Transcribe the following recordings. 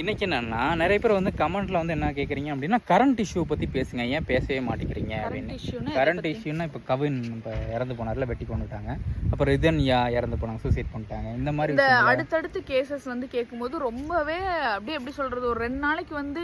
இன்னைக்கு என்னன்னா நிறைய பேர் வந்து கமெண்ட்ல வந்து என்ன கேட்குறீங்க அப்படின்னா கரண்ட் இஷ்யூ பற்றி பேசுங்க, ஏன் பேசவே மாட்டேங்கிறீங்க அப்படின்னு. கரண்ட் இஷ்யூன்னா இப்போ கவின் இப்போ இறந்து போனார்ல, வெட்டி கொண்டுட்டாங்க. அப்புறம் ரிதன்யா இறந்து போனாங்க, சூசைட் பண்ணிட்டாங்க. இந்த மாதிரி இந்த அடுத்தடுத்து கேசஸ் வந்து கேட்கும்போது ரொம்பவே அப்படியே எப்படி சொல்றது, ஒரு 2 நாளைக்கு வந்து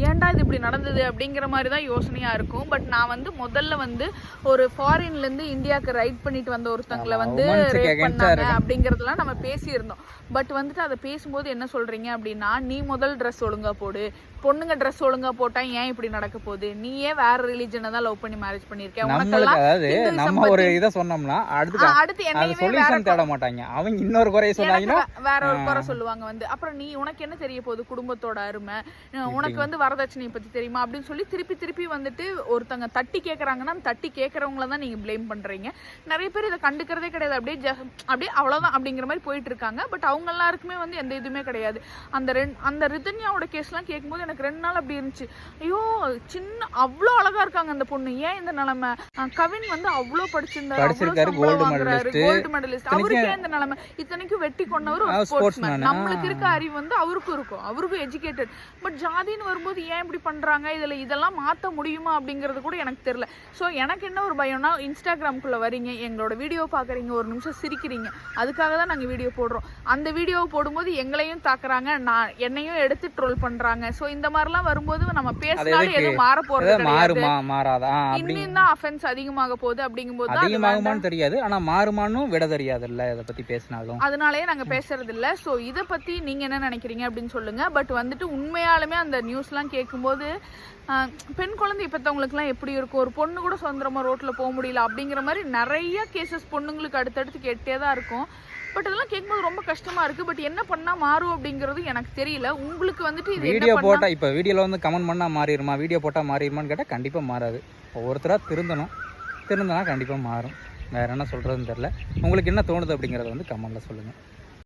ஏன்டா இது இப்படி நடந்தது அப்படிங்கிற மாதிரி தான் யோசனையா இருக்கும். பட் நான் வந்து முதல்ல வந்து ஒரு ஃபாரின்ல இருந்து இந்தியாவுக்கு ரைட் பண்ணிட்டு வந்த ஒருத்தங்களை வந்து ரேப் பண்ணாங்க அப்படிங்கறதெல்லாம் நம்ம பேசியிருந்தோம். பட் வந்துட்டு அதை பேசும்போது என்ன சொல்றீங்க அப்படின்னா, நீ முதல் ட்ரெஸ் ஒழுங்கா போடு, பொண்ணுங்க ட்ரெஸ் ஒழுங்கா போட்டா ஏன் இப்படி நடக்க போகுது, நீயே வேற ரிலிஜனை தான் லவ் பண்ணி மேரேஜ் பண்ணிருக்க, அதாவது நம்ம ஒரு இதை சொன்னோம்னா அடுத்து என்னையுமே தேட மாட்டாங்க, அவங்க இன்னொரு குறைய சொன்னாங்கன்னா வேற ஒரு குறை சொல்லுவாங்க வந்து. அப்புறம் நீ உனக்கு என்ன தெரிய போகுது குடும்பத்தோட அருமை, உனக்கு வந்து வரதட்சணையை பத்தி தெரியுமா அப்படின்னு சொல்லி திருப்பி வந்துட்டு ஒருத்தங்க தட்டி கேட்கறாங்கன்னா தட்டி கேட்கறவங்கள தான் நீங்க பிளேம் பண்றீங்க. நிறைய பேர் இதை கண்டுக்கிறதே கிடையாது, அப்படியே அவ்வளவுதான் அப்படிங்கிற மாதிரி போயிட்டு இருக்காங்க. பட் அவங்க எல்லாருக்குமே வந்து எந்த இதுவுமே கிடையாது. அந்த ரிதன்யாவோட கேஸ்லாம் கேட்கும்போது எனக்கு 2 நாள் அப்படி இருந்துச்சு. ஐயோ சின்ன அவ்வளோ அழகா இருக்காங்க அந்த பொண்ணு, ஏன் இந்த நிலைமை? கவின் வந்து அவ்வளோ படிச்சிருந்தாரு, கோல்டு மெடலிஸ்ட், அவருக்கு ஏன் இந்த நிலைமை? இத்தனைக்கும் வெட்டி கொண்டவர் ஒரு ஸ்போர்ட்ஸ்மேன். நம்மளுக்கு இருக்க அறிவு வந்து அவருக்கும் இருக்கும், அவருக்கும் எஜுகேட்டட். பட் ஜாதின்னு வரும்போது ஏன் இப்படி பண்றாங்க, இதெல்லாம் மாற்ற முடியுமா அப்படிங்கிறது கூட எனக்கு தெரியல. ஸோ எனக்கு என்ன ஒரு பயம்னா, இன்ஸ்டாகிராம்குள்ள வரீங்க, எங்களோட வீடியோ பாக்குறீங்க, ஒரு நிமிஷம் சிரிக்கிறீங்க, அதுக்காக தான் நாங்கள் வீடியோ போடுறோம். அந்த வீடியோவை போடும்போது எங்களையும் தாக்குறாங்க, என்னையும் எடுத்து ட்ரோல் பண்றாங்க. சோ இந்த மாதிரிலாம் வரும்போது நம்ம பேசினாலும் எதுவும் மாற போறது இன்னும் தான் அஃபென்ஸ் அதிகமாக போகுது. அப்படிங்கும்போது அதிகமாகுமான்னு தெரியாது, ஆனா மாறுமான்னு விட தெரியாது இல்ல, இதை பத்தி பேசினாலும். அதனாலயே நாங்க பேசுறது இல்ல. சோ இதை பத்தி நீங்க என்ன நினைக்கிறீங்க அப்படின்னு சொல்லுங்க. பட் வந்துட்டு உண்மையாலுமே அந்த நியூஸ் எல்லாம் கேட்கும்போது பெண் குழந்தை பெற்றவங்களுக்கு எல்லாம் எப்படி இருக்கும், ஒரு பொண்ணு கூட சுதந்திரமா ரோட்ல போக முடியல அப்படிங்கிற மாதிரி நிறைய கேசஸ் பொண்ணுங்களுக்கு அடுத்தடுத்து கேட்டே தான் இருக்கும். பட் இதெல்லாம் கேட்கும்போது ரொம்ப கஷ்டமா இருக்கு. பட் என்ன பண்ணா மாறும் அப்படிங்கிறது எனக்கு தெரியல. உங்களுக்கு வந்துட்டு வீடியோ போட்டா, இப்ப வீடியோல வந்து கமெண்ட் பண்ணா மாறிடுமா, வீடியோ போட்டா மாறிடுமான்னு கேட்டா கண்டிப்பா மாறாது. ஒவ்வொருத்தரா திருந்தனா கண்டிப்பா மாறும். வேற என்ன சொல்றதுன்னு தெரியல. உங்களுக்கு என்ன தோணுது அப்படிங்கறத வந்து கமெண்ட்ல சொல்லுங்க.